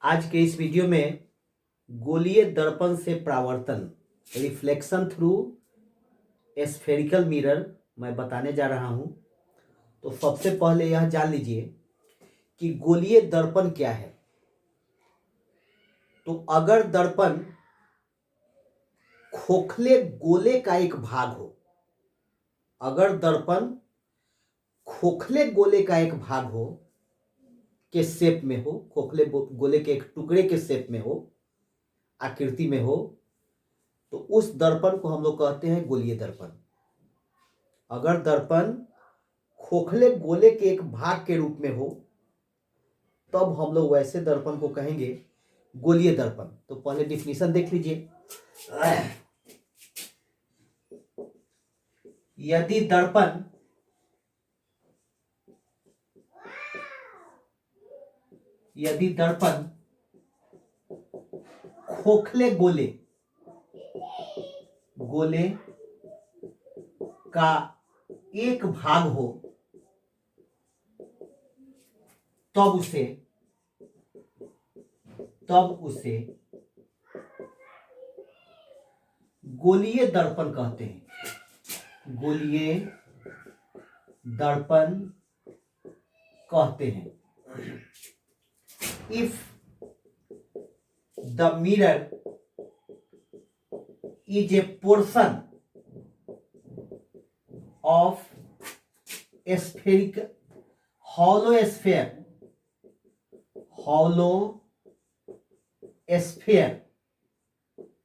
आज के इस वीडियो में गोलीय दर्पण से परावर्तन रिफ्लेक्शन थ्रू स्फेरिकल मिरर मैं बताने जा रहा हूं। तो सबसे पहले यह जान लीजिए कि गोलीय दर्पण क्या है। तो अगर दर्पण खोखले गोले का एक भाग हो, अगर दर्पण खोखले गोले का एक भाग हो के शेप में हो, खोखले गोले के एक टुकड़े के शेप में हो, आकृति में हो, तो उस दर्पण को हम लोग कहते हैं गोलीय दर्पण। अगर दर्पण खोखले गोले के एक भाग के रूप में हो तब हम लोग वैसे दर्पण को कहेंगे गोलीय दर्पण। तो पहले डिफिनीशन देख लीजिए। यदि दर्पण खोखले गोले का एक भाग हो तब उसे गोलीय दर्पण कहते हैं। गोलीय दर्पण कहते हैं। If the mirror is a portion of spherical hollow sphere,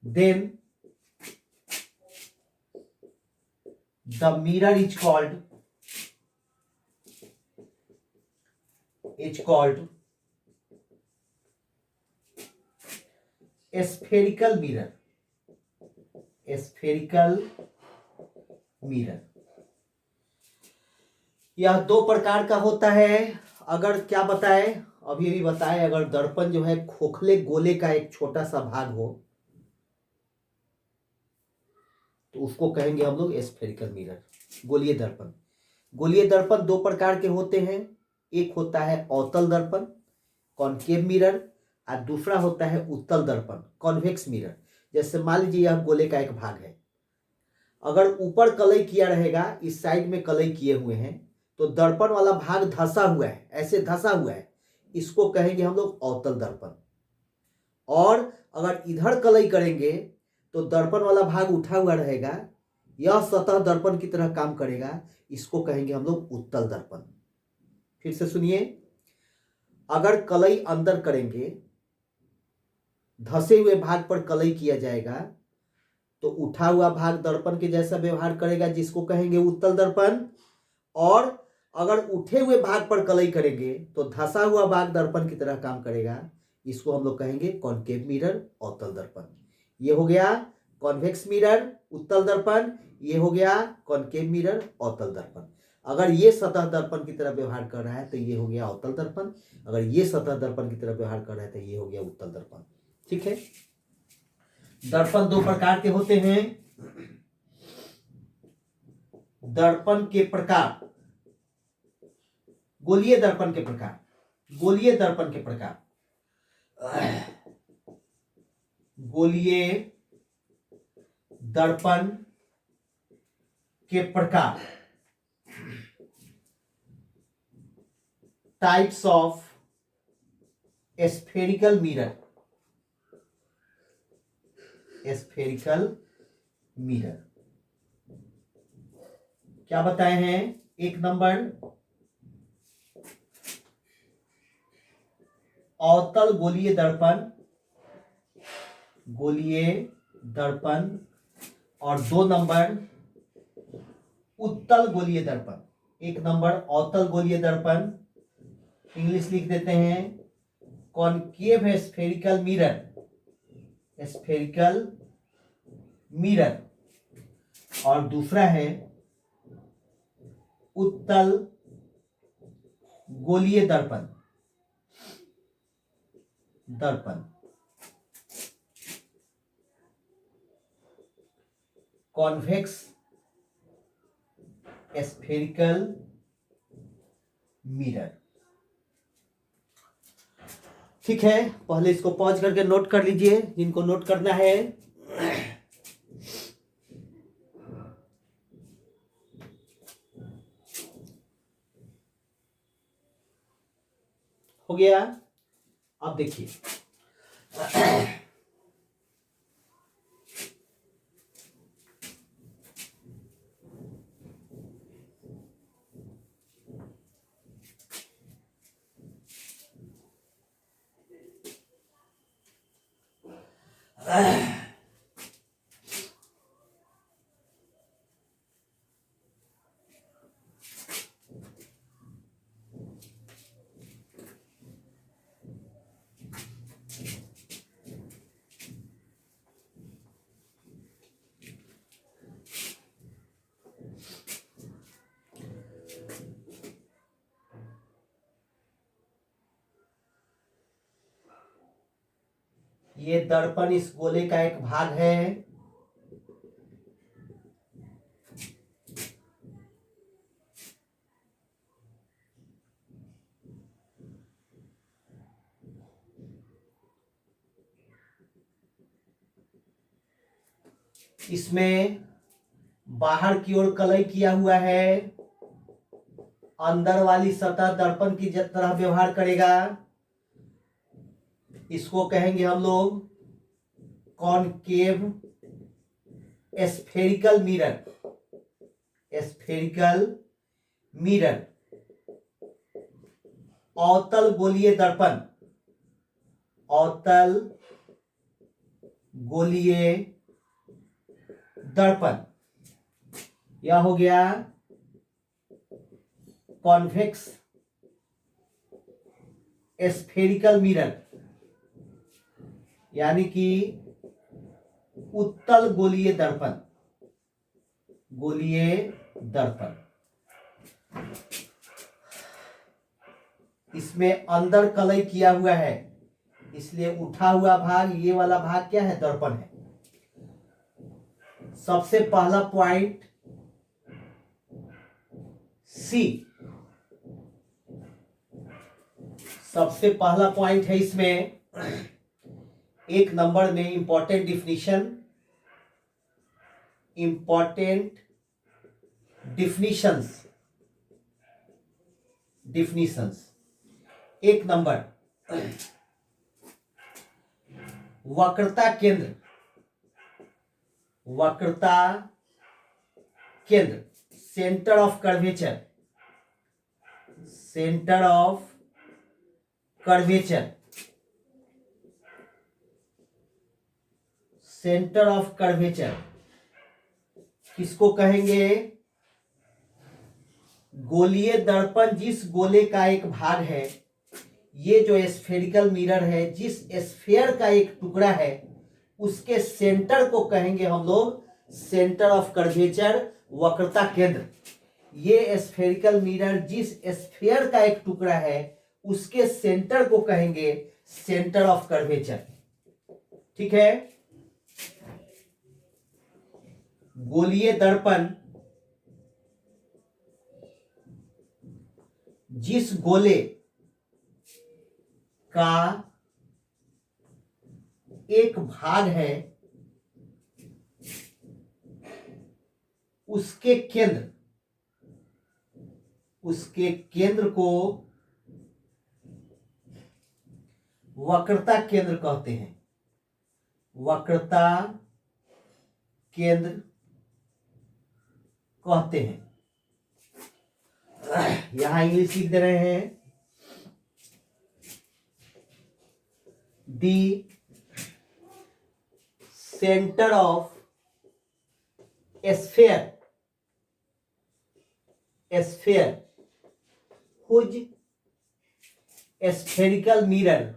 then the mirror is called spherical mirror। यह दो प्रकार का होता है। अगर क्या बताए, अभी बताए, अगर दर्पण जो है खोखले गोले का एक छोटा सा भाग हो तो उसको कहेंगे हम लोग स्फेरिकल मिरर, गोलीय दर्पण। गोलीय दर्पण दो प्रकार के होते हैं। एक होता है अवतल दर्पण, कॉनकेव मिरर, और दूसरा होता है उत्तल दर्पण, कॉन्वेक्स मिरर। जैसे मान लीजिए यह गोले का एक भाग है, अगर ऊपर कलई किया रहेगा, इस साइड में कलई किए हुए हैं, तो दर्पण वाला भाग धंसा हुआ है, ऐसे धंसा हुआ है, इसको कहेंगे हम लोग अवतल दर्पण। और अगर इधर कलई करेंगे तो दर्पण वाला भाग उठा हुआ रहेगा, यह सतह दर्पण की तरह काम करेगा, इसको कहेंगे हम लोग उत्तल दर्पण। फिर से सुनिए, अगर कलई अंदर करेंगे, धसे हुए भाग पर कलई किया जाएगा, तो उठा हुआ भाग दर्पण के जैसा व्यवहार करेगा, जिसको कहेंगे उत्तल दर्पण। और अगर उठे हुए भाग पर कलई करेंगे तो धसा हुआ भाग दर्पण की तरह काम करेगा, इसको हम लोग कहेंगे कॉनकेव मिरर, अवतल दर्पण। ये हो गया कॉन्वेक्स मिरर, उत्तल दर्पण। ये हो गया कॉनकेव मिरर, अवतल दर्पण। अगर ये सतह दर्पण की तरह व्यवहार कर रहा है तो ये हो गया अवतल दर्पण। अगर ये सतह दर्पण की तरह व्यवहार कर रहा है तो ये हो गया उत्तल दर्पण। ठीक है। दर्पण दो प्रकार के होते हैं। दर्पण के प्रकार, गोलीय दर्पण के प्रकार, गोलीय दर्पण के प्रकार, गोलीय दर्पण के प्रकार, टाइप्स ऑफ स्फेरिकल मिरर, क्या बताए हैं। एक नंबर अवतल गोलीय दर्पण, और दो नंबर उत्तल गोलीय दर्पण। एक नंबर अवतल गोलीय दर्पण, इंग्लिश लिख देते हैं कॉनकेव स्फेरिकल मिरर, और दूसरा है उत्तल गोलीय दर्पण। Convex spherical mirror. ठीक है, पहले इसको पॉज करके नोट कर लीजिए जिनको नोट करना है। हो गया। अब देखिए ये दर्पण इस गोले का एक भाग है। इसमें बाहर की ओर कलई किया हुआ है। अंदर वाली सतह दर्पण की तरह व्यवहार करेगा। इसको कहेंगे हम लोग concave spherical mirror. Spherical mirror. अवतल गोलीय दर्पण। अवतल गोलीय दर्पण। यह हो गया कॉन्वेक्स स्फेरिकल मिरर, यानी कि उत्तल गोलीय दर्पण। गोलीय दर्पण। इसमें अंदर कलई किया हुआ है, इसलिए उठा हुआ भाग, ये वाला भाग क्या है? दर्पण है। सबसे पहला पॉइंट सी, सबसे पहला पॉइंट है इसमें 1 नंबर में important definition. Important definitions. 1 number, वक्रता केंद्र। वक्रता केंद्र, centre of curvature. Centre of curvature. Centre of curvature किसको कहेंगे? गोलीय दर्पण जिस गोले का एक भाग है, ये जो स्फेरिकल मिरर है, जिस स्फेयर का एक टुकड़ा है, उसके सेंटर को कहेंगे हम लोग सेंटर ऑफ कर्वेचर, वक्रता केंद्र। ये स्फेरिकल मिरर जिस स्फेयर का एक टुकड़ा है, उसके सेंटर को कहेंगे सेंटर ऑफ कर्वेचर। ठीक है। गोलीय दर्पण जिस गोले का एक भाग है, उसके केंद्र को वक्रता केंद्र कहते हैं। वक्रता केंद्र कहते हैं। यहां इंग्लिश लिख दे रहे हैं। The centre of sphere whose spherical mirror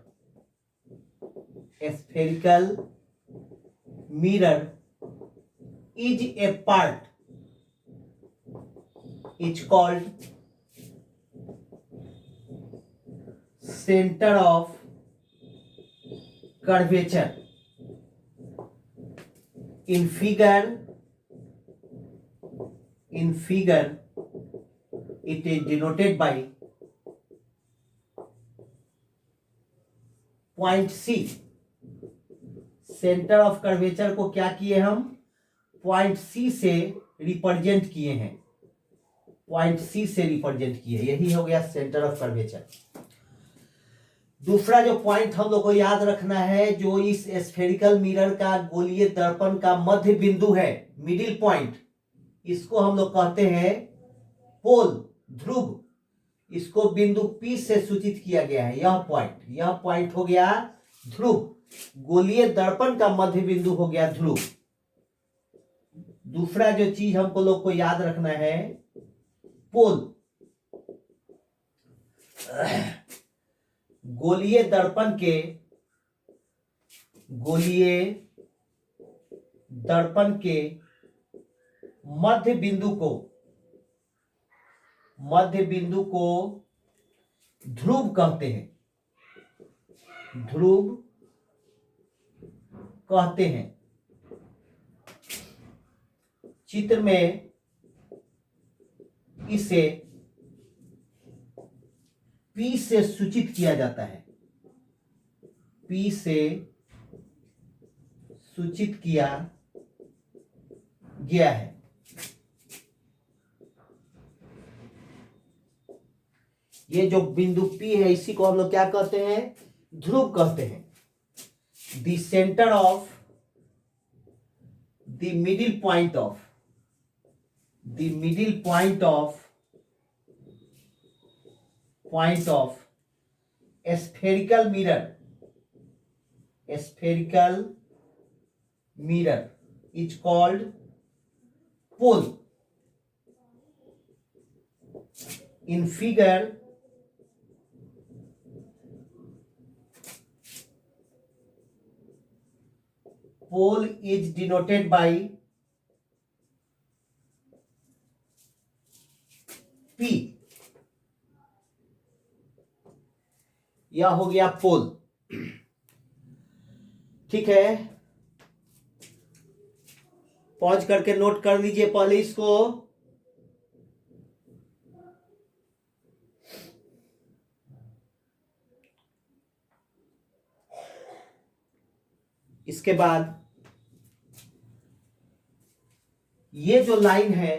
is a part is called center of curvature. In figure it is denoted by point C, centre of curvature को क्या किए हम, पॉइंट सी से रिप्रेजेंट किए हैं, पॉइंट सी से रिप्रेजेंट किए, यही हो गया सेंटर ऑफ कर्वेचर। दूसरा जो पॉइंट हम लोग को याद रखना है, जो इस स्फेरिकल मिरर का गोलीय दर्पण का मध्य बिंदु है, मिडिल पॉइंट, इसको हम लोग कहते हैं पोल, ध्रुव। इसको बिंदु P से सूचित किया गया है। यह पॉइंट हो गया ध्रुव, गोलीय दर्पण का मध्य बिंदु हो गया ध्रुव। दूसरा जो चीज हमको लोग को याद रखना है, पोल, गोलीय दर्पण के मध्य बिंदु को ध्रुव कहते हैं, ध्रुव कहते हैं। चित्र में इसे P से सूचित किया जाता है, P से सूचित किया गया है। ये जो बिंदु P है, इसी को हम लोग क्या कहते हैं, ध्रुव कहते हैं। The centre of the middle point of spherical mirror is called pole. In figure, pole is denoted by P. यह हो गया पोल। ठीक है, पॉज करके नोट कर लीजिए पहले इसको। इसके बाद ये जो लाइन है,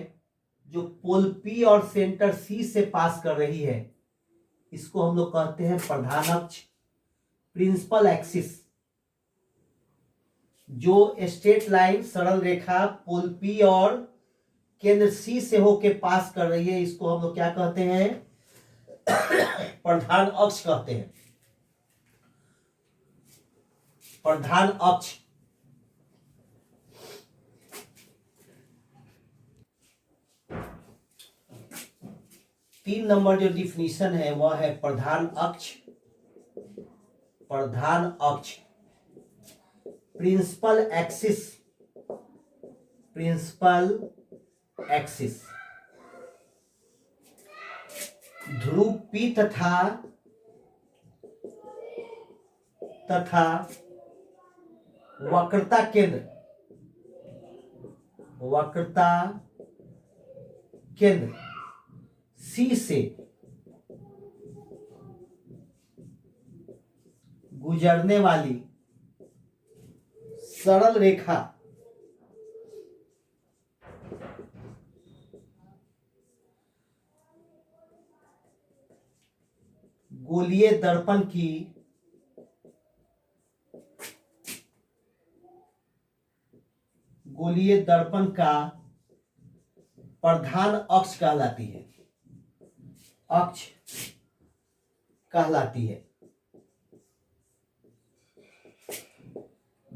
जो पोल P और सेंटर C से पास कर रही है, इसको हम लोग कहते हैं प्रधान अक्ष, प्रिंसिपल एक्सिस। जो स्ट्रेट लाइन, सरल रेखा पोल P और केंद्र C से होके पास कर रही है, इसको हम लोग क्या कहते हैं, प्रधान अक्ष कहते हैं, प्रधान अक्ष। तीन नंबर जो डिफिनीशन है वह है प्रधान अक्ष, प्रिंसिपल एक्सिस। ध्रुव P तथा वक्रता केंद्र C से गुजरने वाली सरल रेखा गोलीय दर्पण का प्रधान अक्ष कहलाती है।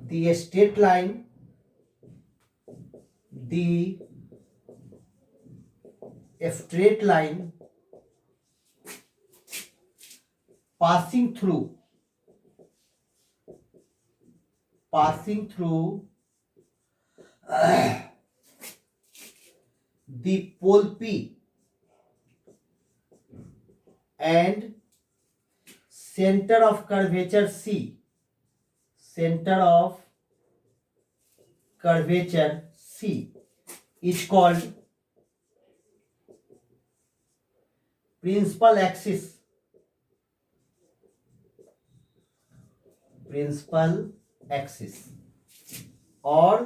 The straight line passing through the pole P and center of curvature C, is called principal axis principal axis. और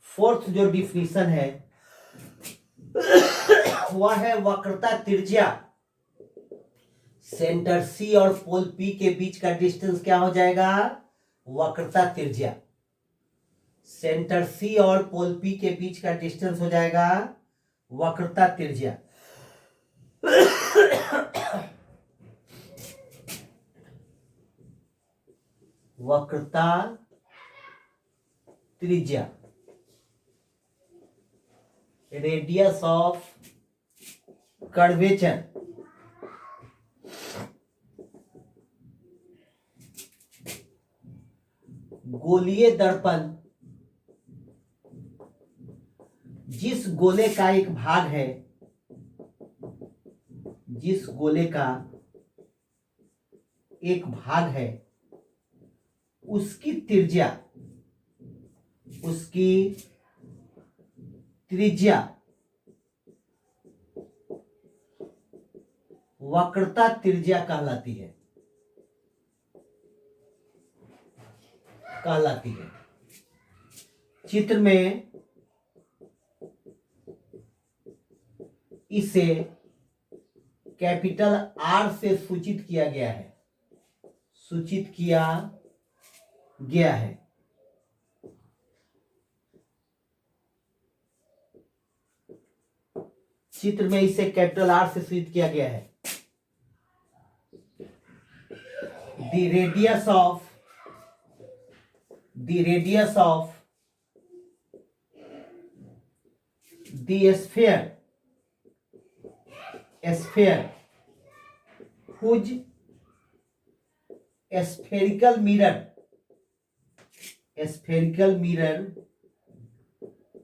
फोर्थ जो डिफिनीशन है वह है वक्रता त्रिज्या। सेंटर सी और पोल पी के बीच का डिस्टेंस क्या हो जाएगा? वक्रता त्रिज्या। सेंटर सी और पोल पी के बीच का डिस्टेंस हो जाएगा वक्रता त्रिज्या। वक्रता त्रिज्या, रेडियस ऑफ कर्वेचर। गोलीय दर्पण जिस गोले का एक भाग है, जिस गोले का एक भाग है, उसकी त्रिज्या, उसकी त्रिज्या वक्रता त्रिज्या कहलाती है, चित्र में इसे कैपिटल आर से सूचित किया गया है, चित्र में इसे कैपिटल आर से सूचित किया गया है। The radius of the sphere whose spherical mirror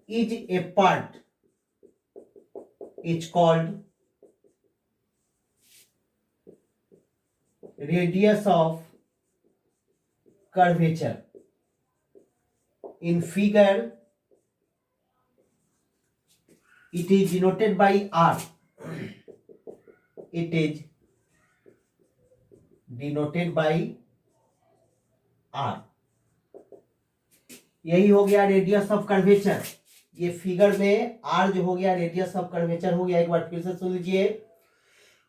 is a part is called radius of curvature. In figure it is denoted by R. It is denoted by R. यही हो गया रेडियस ऑफ कर्वेचर। ये figure में R जो हो गया radius of curvature हो गया। एक बार फिर से सुन लीजिए।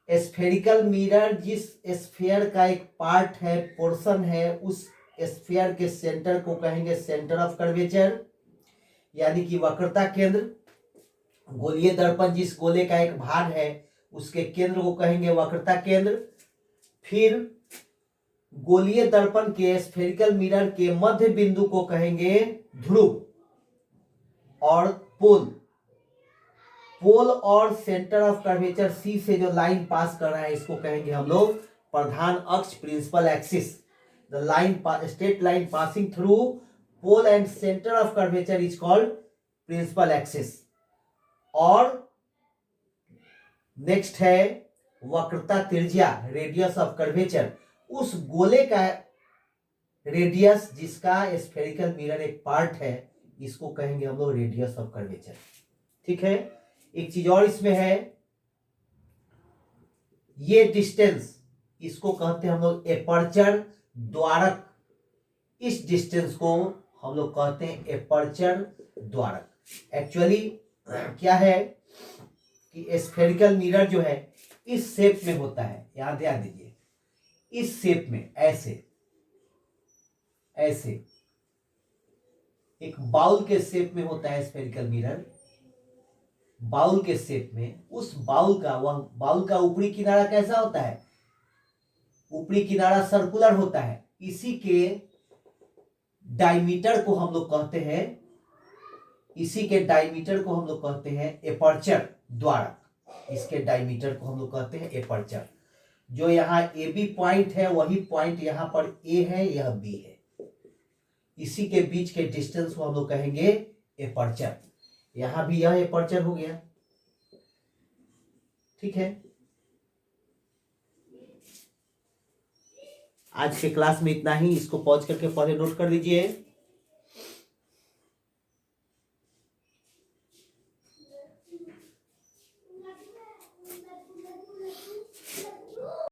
स्फेरिकल मिरर जिस स्फीयर का एक पार्ट है, पोर्शन है, उस स्फीयर के सेंटर को कहेंगे सेंटर ऑफ कर्वेचर, यानी कि वक्रता केंद्र। गोलीय दर्पण जिस गोले का एक भाग है उसके केंद्र को कहेंगे वक्रता केंद्र। फिर गोलीय दर्पण के स्फेरिकल मिरर के मध्य बिंदु को कहेंगे ध्रुव। और पोल और सेंटर ऑफ कर्वेचर सी से जो लाइन पास कर रहा है इसको कहेंगे हम लोग प्रधान अक्ष, principal axis. The line straight line passing through pole and centre of curvature is called principal axis. और नेक्स्ट है वक्रता त्रिज्या, रेडियस ऑफ कर्वेचर। उस गोले का रेडियस जिसका स्फेरिकल मिरर एक पार्ट है इसको कहेंगे हम लोग रेडियस ऑफ कर्वेचर। ठीक है। एक चीज और इसमें है, ये डिस्टेंस इसको कहते हैं हम लोग एपर्चर द्वारक। इस डिस्टेंस को हम लोग कहते हैं एपर्चर द्वारक। एक्चुअली क्या है कि स्फेरिकल मिरर जो है इस शेप में होता है, याद दीजिए, इस शेप में, ऐसे एक बाउल के शेप में होता है स्फेरिकल मिरर। बाउल के शेप में, उस बाउल का ऊपरी किनारा कैसा होता है? ऊपरी किनारा सर्कुलर होता है। इसी के डायमीटर को हम लोग कहते हैं एपर्चर द्वारक। इसके डायमीटर को हम लोग कहते हैं एपर्चर। जो यहाँ ए बी पॉइंट है वही पॉइंट यहाँ पर ए है, यह बी है। इसी के बीच के डिस्टेंस को हम लोग कहेंगे एपर्चर। यहां भी यह एपर्चर हो गया। ठीक है। आज के क्लास में इतना ही। इसको पॉज करके पहले नोट कर लीजिए।